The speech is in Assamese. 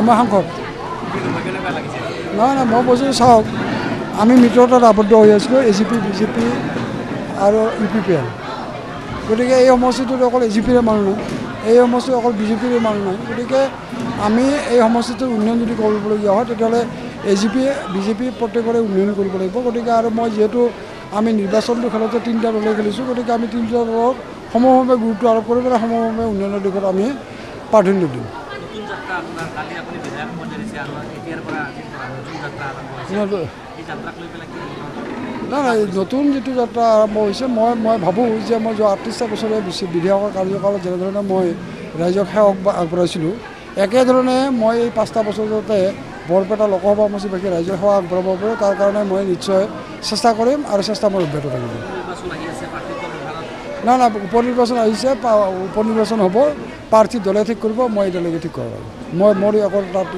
মই সাংসদ নহয় মই কৈছোঁ চাওক আমি মিত্ৰতাত আবদ্ধ হৈ আছিলোঁ AGP BJP আৰু UPPL গতিকে এই সমষ্টিটোত অকল AGPৰে মানুহ নাই এই সমষ্টিত অকল BJPৰে মানুহ নাই গতিকে আমি এই সমষ্টিটোৰ উন্নয়ন যদি কৰিবলগীয়া হয় তেতিয়াহ'লে AGP BJP প্ৰত্যেকৰে উন্নয়ন কৰিব লাগিব গতিকে আৰু মই যিহেতু আমি নিৰ্বাচনটো খেলোঁতে তিনিটা দলে খেলিছোঁ গতিকে আমি তিনিটা দলক সমভাৱে গুৰুত্ব আৰোপ কৰি পেলাই সমভাৱে উন্নয়নৰ দিশত আমি প্ৰাধান্য দিম নাই নতুন যিটো যাত্ৰা আৰম্ভ হৈছে মই ভাবোঁ যে মই যোৱা 38টা বছৰে বিধায়কৰ কাৰ্যকালত যেনেধৰণে মই ৰাইজক সেৱক আগবঢ়াইছিলোঁ একেধৰণে মই এই 5টা বছৰতে বৰপেটা লোকসভা সমষ্টিবাসী ৰাইজৰ সেৱা আগবঢ়াব পাৰোঁ তাৰ কাৰণে মই নিশ্চয় চেষ্টা কৰিম আৰু চেষ্টা মই অব্যাহত থাকিব নাই উপ নিৰ্বাচন আহিছে উপ নিৰ্বাচন হ'ব প্ৰাৰ্থী দলে ঠিক কৰিব মই এতিয়ালৈকে ঠিক কৰা নাই মই মোৰ একো তাত